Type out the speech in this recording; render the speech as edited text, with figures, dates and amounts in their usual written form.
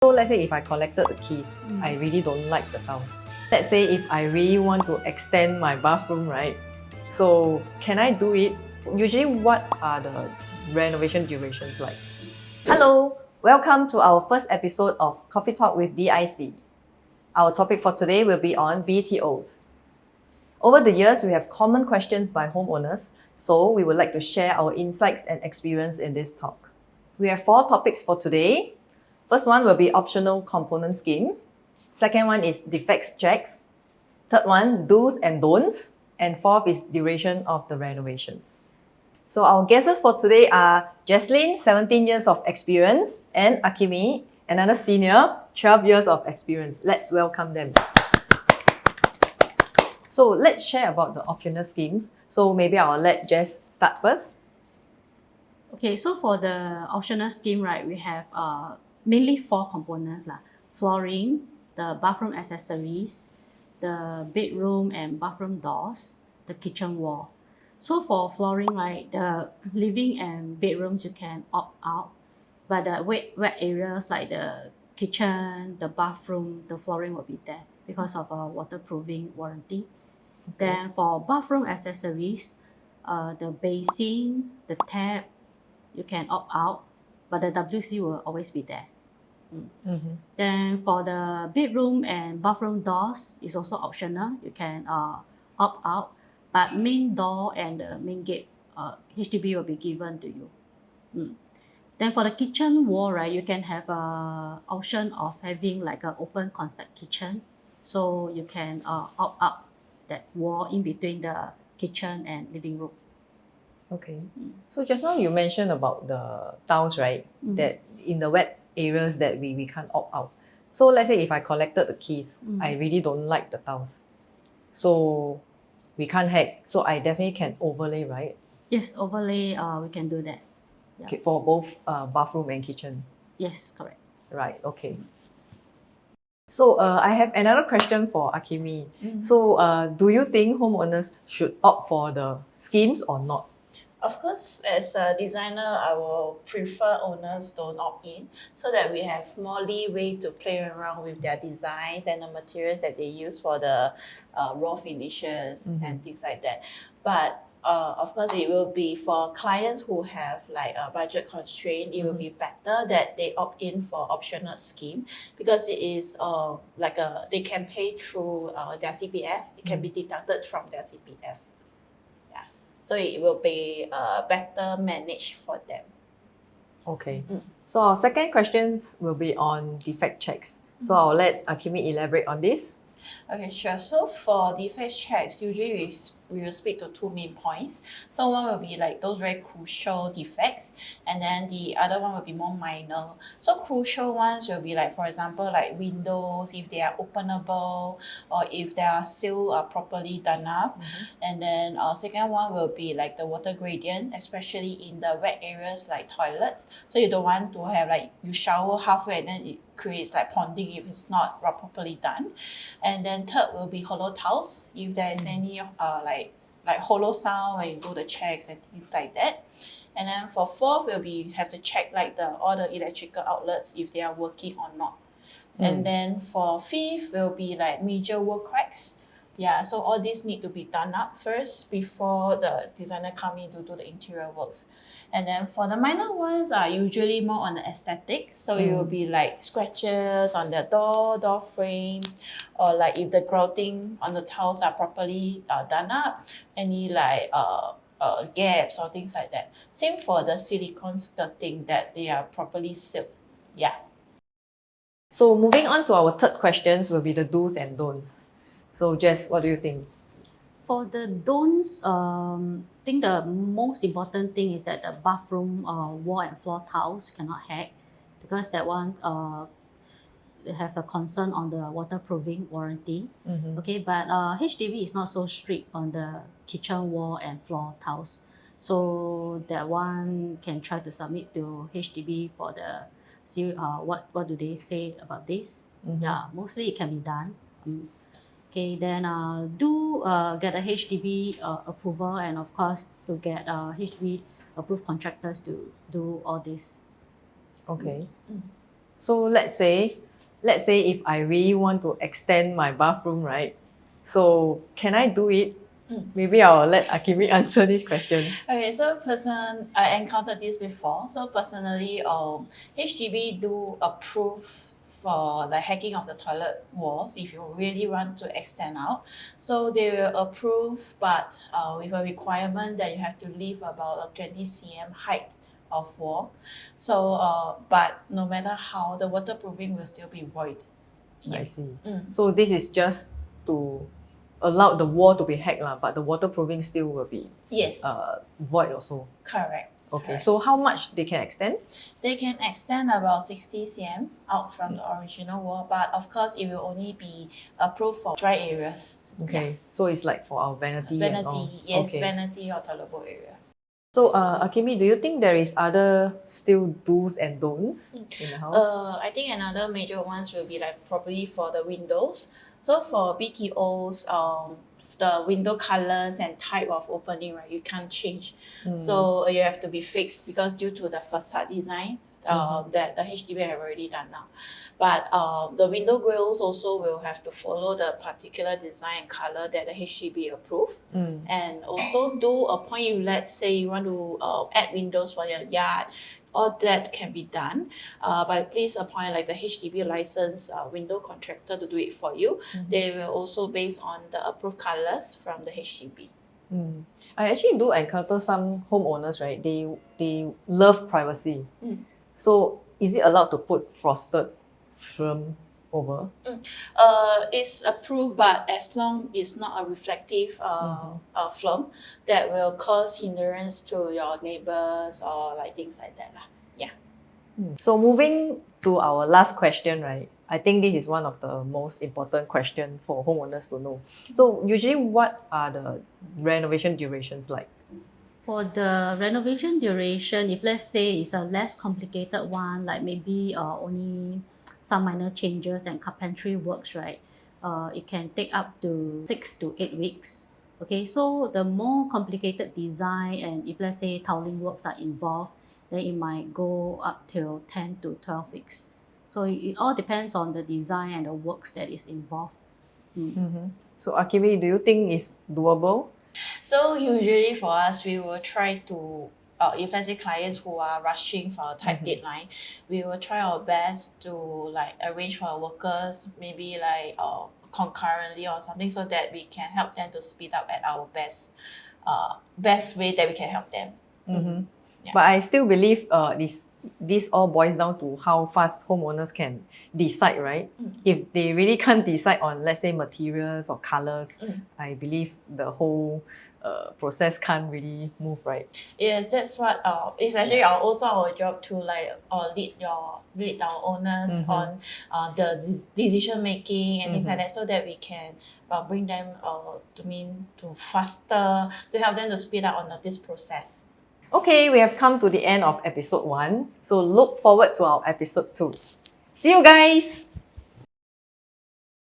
So let's say if I collected the keys, I really don't like the tiles. Let's say if I really want to extend my bathroom, right? So can I do it? Usually what are the renovation durations like? Hello, welcome to our first episode of Coffee Talk with DIC. Our topic for today will be on BTOs. Over the years, we have common questions by homeowners, so we would like to share our insights and experience in this talk. We have 4 topics for today. First one will be optional component scheme. Second one is defects checks. Third one, do's and don'ts. And fourth is duration of the renovations. So our guests for today are Jesslyn, 17 years of experience, and Akimi, another senior, 12 years of experience. Let's welcome them. So let's share about the optional schemes. So maybe I'll let Jess start first. Okay, so for the optional scheme, right, we have mainly 4 components lah. Flooring, the bathroom accessories, the bedroom and bathroom doors, the kitchen wall. So for flooring, right, the living and bedrooms you can opt out, but the wet areas like the kitchen, the bathroom, the flooring will be there because of a waterproofing warranty. Okay. Then for bathroom accessories, the basin, the tap, you can opt out, but the WC will always be there. Then for the bedroom and bathroom doors, is also optional. You can opt out, but main door and the main gate, HDB will be given to you. Then for the kitchen wall, right, you can have a option of having like an open concept kitchen. So you can opt out that wall in between the kitchen and living room. Okay. So just now you mentioned about the tiles, right? That in the wet areas that we can't opt out. So let's say if I collected the keys, I really don't like the tiles. So we can't hack. So I definitely can overlay, right? Yes, overlay, we can do that. Yeah. Okay, for both bathroom and kitchen. Yes, correct. Right, okay. So I have another question for Akimi. So do you think homeowners should opt for the schemes or not? Of course, as a designer, I will prefer owners don't opt in so that we have more leeway to play around with their designs and the materials that they use for the raw finishes and things like that. But of course, it will be for clients who have like a budget constraint, it will be better that they opt in for optional scheme because it is they can pay through their CPF. It can be deducted from their CPF. So it will be better managed for them. Okay. So our second questions will be on defect checks. So I'll let Akimi elaborate on this. Okay, sure. So for defects checks, usually we will speak to 2 main points. So one will be like those very crucial defects, and then the other one will be more minor. So crucial ones will be like, for example, like windows, if they are openable, or if they are still properly done up. And then second one will be like the water gradient, especially in the wet areas like toilets. So you don't want to have like you shower halfway and then it creates like ponding if it's not properly done. And then third will be hollow tiles, if there is any like hollow sound when you do the checks and things like that. And then for fourth will be you have to check like all the electrical outlets if they are working or not. And then for fifth will be like major wall cracks. Yeah, so all these need to be done up first before the designer come in to do the interior works. And then for the minor ones are usually more on the aesthetic. So it will be like scratches on the door frames, or like if the grouting on the tiles are properly done up, any like gaps or things like that. Same for the silicone skirting, that they are properly sealed. Yeah. So moving on to our third questions will be the do's and don'ts. So Jess, what do you think? For the don'ts, I think the most important thing is that the bathroom wall and floor tiles cannot hack, because that one they have a concern on the waterproofing warranty. Okay, but HDB is not so strict on the kitchen wall and floor tiles. So that one can try to submit to HDB for the see what do they say about this. Yeah, mostly it can be done. Okay, then do get a HDB approval, and of course to get HDB approved contractors to do all this. Okay. So let's say if I really want to extend my bathroom, right? So can I do it? Maybe I'll let Akimi answer this question. Okay, so I encountered this before. So personally, HDB do approve for the hacking of the toilet walls if you really want to extend out. So they will approve, but with a requirement that you have to leave about a 20 cm height of wall. So, but no matter how, the waterproofing will still be void. I see. Mm. So this is just to allow the wall to be hacked, but the waterproofing still will be Yes, void also. correct. Okay, correct. so how much they can extend? They can extend about 60 cm out from the original wall, but of course it will only be approved for dry areas. Okay, so it's like for our vanity, and all. Vanity, yes, Okay. vanity or toilet bowl area. So Akimi, do you think there is other still do's and don'ts in the house? I think another major ones will be like probably for the windows. So for BTOs, the window colors and type of opening, right, you can't change. So you have to be fixed because due to the facade design that the HDB have already done now. But the window grills also will have to follow the particular design and color that the HDB approve. And also do a point, if let's say you want to add windows for your yard, all that can be done. But please appoint like the HDB licensed window contractor to do it for you. They will also based on the approved colors from the HDB. I actually do encounter some homeowners, right? They love privacy. So is it allowed to put frosted film over? It's approved, but as long it's not a reflective film that will cause hindrance to your neighbors or like things like that lah. Yeah. So moving to our last question, right? I think this is one of the most important questions for homeowners to know. So usually what are the renovation durations like? For the renovation duration, if let's say it's a less complicated one, like maybe only some minor changes and carpentry works, right? It can take up to 6 to 8 weeks. Okay, so the more complicated design and if let's say tiling works are involved, then it might go up till 10 to 12 weeks. So it all depends on the design and the works that is involved. So Akimi, do you think it's doable? So usually for us, we will try to, if let's say clients who are rushing for a tight deadline, we will try our best to like arrange for our workers, maybe like concurrently or something, so that we can help them to speed up at our best way that we can help them. Yeah. But I still believe this all boils down to how fast homeowners can decide, right? If they really can't decide on, let's say, materials or colors, I believe the whole process can't really move, right? Yes, that's what it's actually also our job to like lead our owners on the decision making and things like that, so that we can bring them to faster, to help them to speed up on this process. Okay, we have come to the end of episode 1. So look forward to our episode 2. See you guys!